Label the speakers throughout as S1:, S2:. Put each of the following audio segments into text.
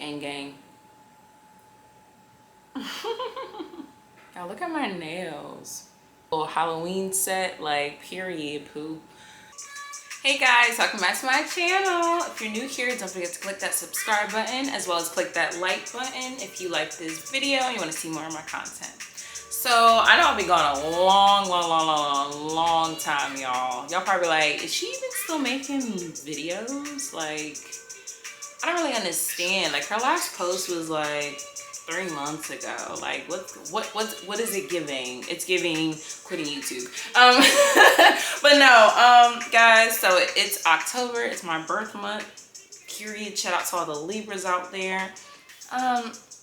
S1: Gang gang. Now look at my nails. Little Halloween set, like, period, poo. Hey guys, welcome back to my channel. If you're new here, don't forget to click that subscribe button as well as click that like button if you like this video and you want to see more of my content. So I know I've been gone a long time, y'all. Y'all probably like, is she even still making videos? Like, I don't really understand. Like, her last post was like 3 months ago. Like, what is it giving? It's giving quitting YouTube. But no, guys, so it's October. It's my birth month, period. Shout out to all the Libras out there.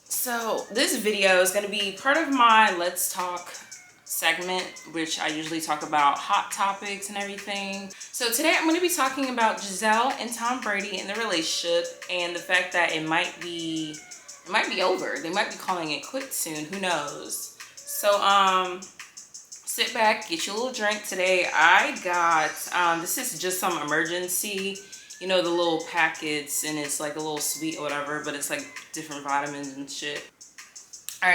S1: So this video is going to be part of my Let's Talk segment, which I usually talk about hot topics and everything. So today I'm going to be talking about Gisele and Tom Brady and their relationship and the fact that it might be over. They might be calling it quits soon. Who knows? So sit back, get you a little drink. Today I got this is just some emergency, you know, the little packets, and it's like a little sweet or whatever, but it's like different vitamins and shit. All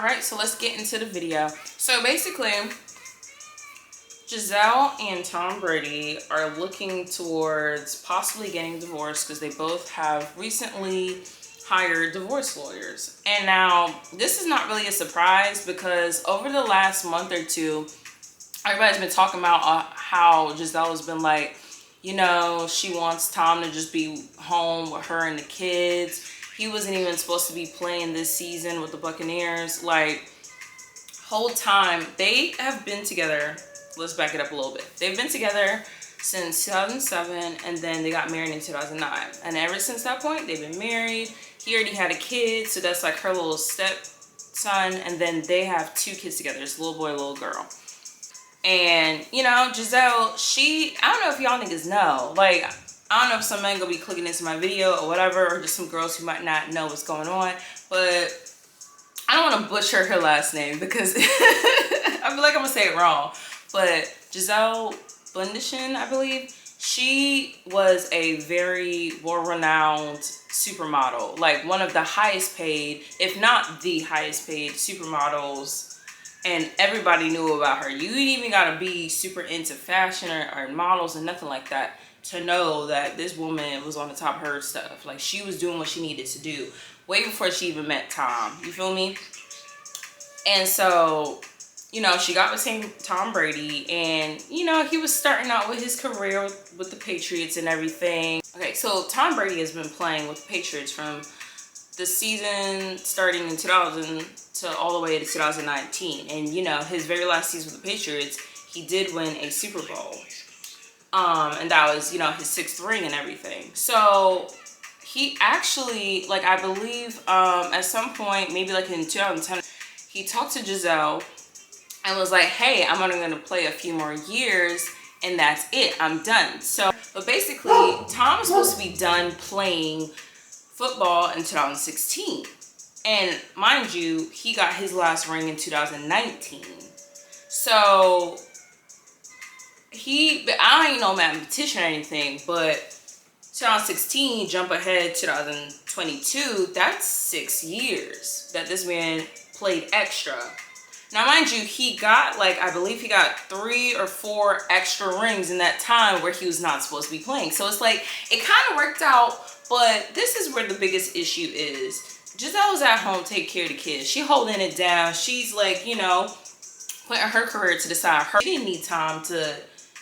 S1: right, so let's get into the video. So basically, Gisele and Tom Brady are looking towards possibly getting divorced because they both have recently hired divorce lawyers. And now this is not really a surprise because over the last month or two, everybody's been talking about how Gisele has been like, you know, she wants Tom to just be home with her and the kids. He wasn't even supposed to be playing this season with the Buccaneers. Like, whole time they have been together. Let's back it up a little bit. They've been together since 2007, and then they got married in 2009. And ever since that point, they've been married. He already had a kid, so that's like her little stepson. And then they have 2 kids together. It's a little boy, a little girl. And, you know, Gisele, I don't know if y'all niggas know. Like, I don't know if some men gonna be clicking into my video or whatever, or just some girls who might not know what's going on. But I don't want to butcher her last name because I feel like I'm gonna say it wrong. But Gisele Bundhcen, I believe, she was a very well-renowned supermodel, like one of the highest paid, if not the highest paid supermodels, and everybody knew about her. You ain't even gotta be super into fashion or models and nothing like that to know that this woman was on the top of her stuff. Like, she was doing what she needed to do way before she even met Tom. You feel me? And so, you know, she got with Tom Brady, and, you know, he was starting out with his career with the Patriots and everything. Okay, so Tom Brady has been playing with the Patriots from the season starting in 2000 to all the way to 2019. And, you know, his very last season with the Patriots, he did win a Super Bowl. And that was, you know, his 6th ring and everything. So he actually, like, I believe at some point, maybe like in 2010, he talked to Gisele and was like, hey, I'm only going to play a few more years and that's it. I'm done. So, but basically, Tom was supposed to be done playing football in 2016. And mind you, he got his last ring in 2019. So, I ain't no mathematician or anything, but 2016, jump ahead 2022, that's 6 years that this man played extra. Now, mind you, he got, like, I believe he got 3 or 4 extra rings in that time where he was not supposed to be playing. So it's like, it kind of worked out, but this is where the biggest issue is. Gisele was at home taking care of the kids. She holding it down. She's like, you know, putting her career to the side. She didn't need time to,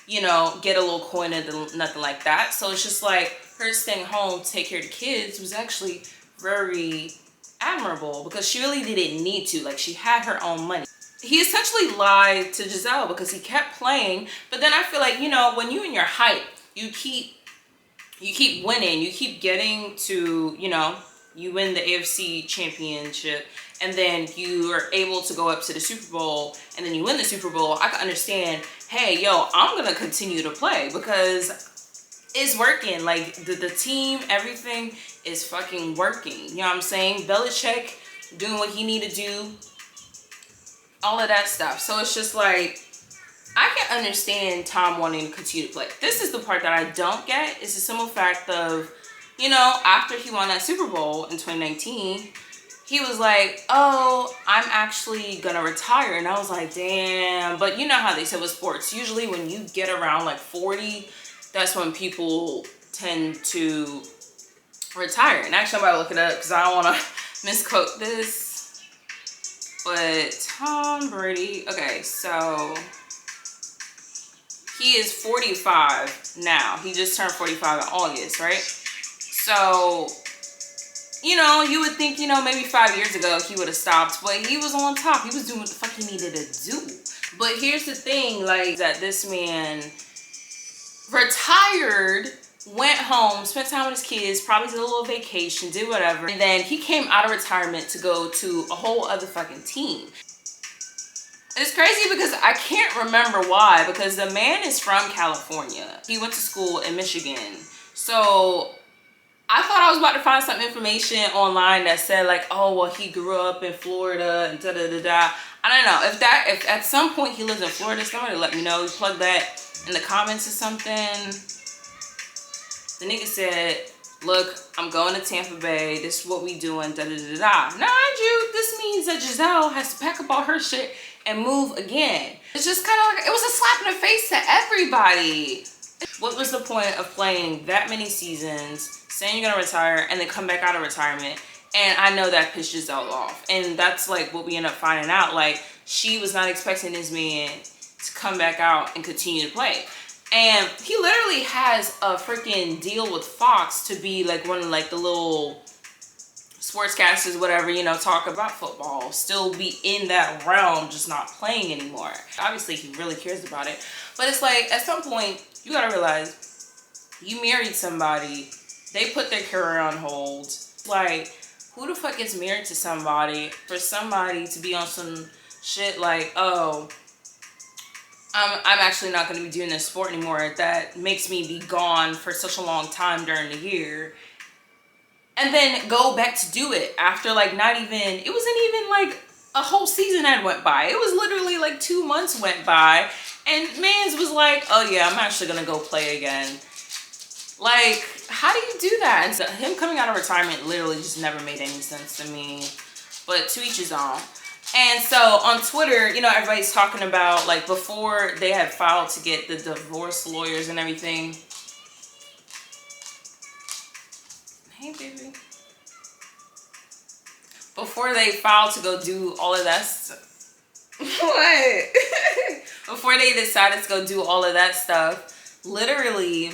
S1: you know, get a little coin or nothing like that. So it's just like, her staying home to take care of the kids was actually very admirable because she really didn't need to. Like, she had her own money. He essentially lied to Gisele because he kept playing, but then I feel like, you know, when you in your height, you keep winning, you keep getting to, you know, you win the AFC championship, and then you are able to go up to the Super Bowl, and then you win the Super Bowl. I can understand, hey, yo, I'm gonna continue to play because it's working. Like, the team, everything is fucking working. You know what I'm saying? Belichick doing what he need to do, all of that stuff. So it's just like, I can understand Tom wanting to continue to play. This is the part that I don't get. It's the simple fact of You know, after he won that Super Bowl in 2019, he was like, oh, I'm actually gonna retire. And I was like, damn. But you know how they say with sports, usually when you get around like 40, that's when people tend to retire. And actually, I'm about to look it up because I don't want to misquote this. But Tom Brady, okay, so he is 45 now. He just turned 45 in August, right? So, you know, you would think, you know, maybe 5 years ago he would have stopped, but he was on top. He was doing what the fuck he needed to do. But here's the thing, like, that this man retired, went home, spent time with his kids, probably did a little vacation, did whatever, and then he came out of retirement to go to a whole other fucking team. It's crazy because I can't remember why, because the man is from California. He went to school in Michigan. So I thought I was about to find some information online that said like, oh, well, he grew up in Florida and da-da-da-da. I don't know. If at some point he lives in Florida, somebody let me know. Plug that in the comments or something. The nigga said, look, I'm going to Tampa Bay. This is what we doing, da-da-da-da. Now, mind you, this means that Gisele has to pack up all her shit and move again. It's just kind of like, it was a slap in the face to everybody. What was the point of playing that many seasons, saying you're gonna retire, and then come back out of retirement? And I know that pissed Gisele off. And that's like what we end up finding out. Like, she was not expecting this man to come back out and continue to play. And he literally has a freaking deal with Fox to be like one of like the little sportscasters, whatever, you know, talk about football, still be in that realm, just not playing anymore. Obviously, he really cares about it. But it's like, at some point, you gotta realize, you married somebody, they put their career on hold. Like, who the fuck gets married to somebody for somebody to be on some shit like, oh, I'm actually not going to be doing this sport anymore. That makes me be gone for such a long time during the year. And then go back to do it after like not even, it wasn't even like a whole season that went by. It was literally like 2 months went by. And mans was like, oh yeah, I'm actually going to go play again. Like, how do you do that? And so him coming out of retirement literally just never made any sense to me. But to each his own. And so on Twitter, you know, everybody's talking about, like, before they had filed to get the divorce lawyers and everything. Hey, baby. Before they filed to go do all of that stuff. What? Before they decided to go do all of that stuff, literally,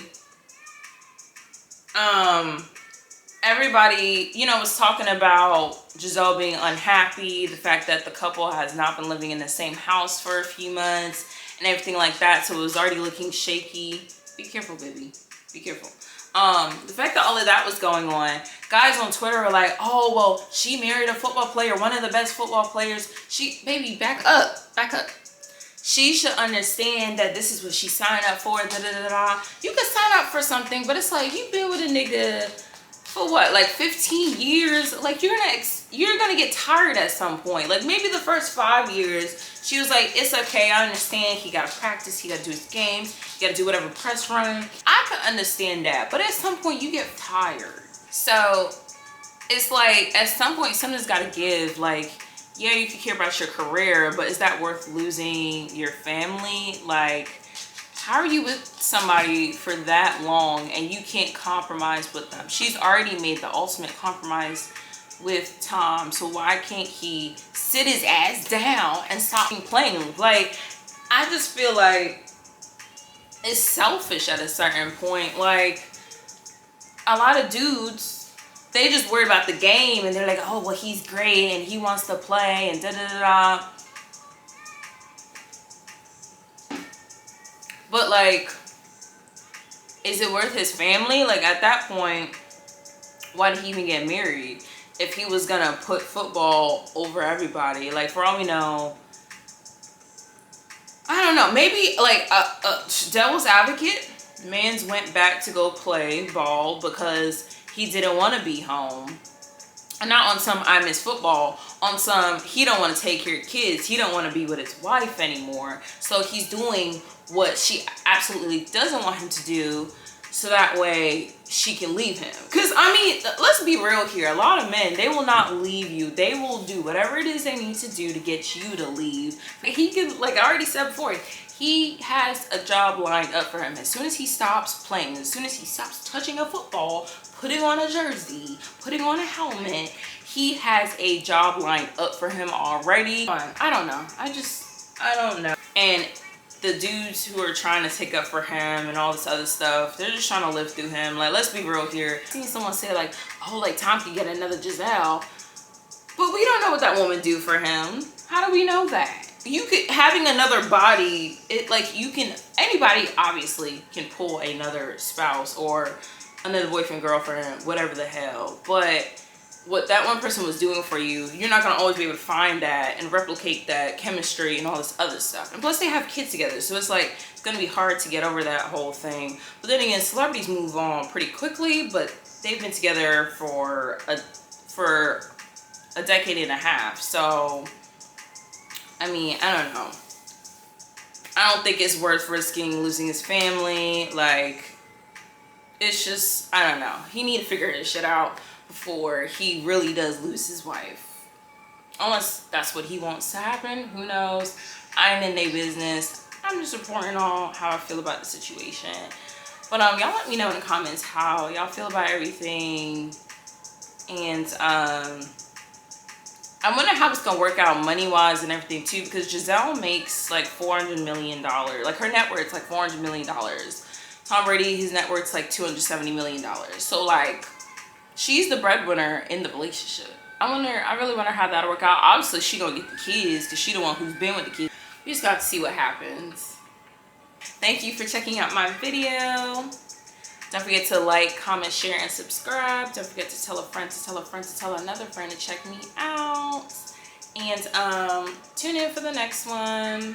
S1: everybody, you know, was talking about Gisele being unhappy, the fact that the couple has not been living in the same house for a few months and everything like that. So it was already looking shaky. Be careful, baby. Be careful. The fact that all of that was going on, guys on Twitter were like, oh, well, she married a football player, one of the best football players. Baby, back up, back up. She should understand that this is what she signed up for, da-da-da-da. You could sign up for something, but it's like, you've been with a nigga for what, like 15 years? Like, you're gonna get tired at some point. Like, maybe the first 5 years, she was like, it's okay, I understand. He gotta practice, he gotta do his games, he gotta do whatever press run. I could understand that, but at some point, you get tired. So, it's like, at some point, something's gotta give. Like, yeah, you can care about your career, but is that worth losing your family? Like, how are you with somebody for that long and you can't compromise with them? She's already made the ultimate compromise with Tom, so why can't he sit his ass down and stop playing? Like, I just feel like it's selfish at a certain point. Like, a lot of dudes, they just worry about the game and they're like, oh, well, he's great and he wants to play and da-da-da-da. But, like, is it worth his family? Like, at that point, why did he even get married? If he was gonna put football over everybody. Like, for all we know, I don't know. Maybe, like, devil's advocate, mans went back to go play ball because he didn't want to be home. And not on some I miss football, on some he don't want to take care of kids, he don't want to be with his wife anymore, so he's doing what she absolutely doesn't want him to do so that way she can leave him. Because I mean, let's be real here, a lot of men, they will not leave you. They will do whatever it is they need to do to get you to leave. He could, like I already said before, he has a job lined up for him. As soon as he stops playing, as soon as he stops touching a football, putting on a jersey, putting on a helmet, he has a job lined up for him already. I don't know. I don't know. And the dudes who are trying to take up for him and all this other stuff, they're just trying to live through him. Like, let's be real here. I've seen someone say like, oh, like Tom could get another Gisele. But we don't know what that woman do for him. How do we know that? You could, having another body, it like you can, anybody obviously can pull another spouse or another boyfriend, girlfriend, whatever the hell. But what that one person was doing for you, you're not going to always be able to find that and replicate that chemistry and all this other stuff. And plus they have kids together, so it's like it's going to be hard to get over that whole thing. But then again, celebrities move on pretty quickly, but they've been together for a decade and a half. So I mean, I don't know. I don't think it's worth risking losing his family. Like, it's just, I don't know. He need to figure his shit out before he really does lose his wife. Unless that's what he wants to happen. Who knows? I ain't in their business. I'm just reporting on how I feel about the situation. But y'all let me know in the comments how y'all feel about everything. And I wonder how it's gonna work out money-wise and everything too, because Gisele makes like $400 million. Like, her net worth's like $400 million. Tom Brady, his net worth's like $270 million. So like, she's the breadwinner in the relationship. I really wonder how that'll work out. Obviously, she gonna get the kids because she the one who's been with the kids. We just got to see what happens. Thank you for checking out my video. Don't forget to like, comment, share, and subscribe. Don't forget to tell a friend to tell a friend to tell another friend to check me out. And tune in for the next one.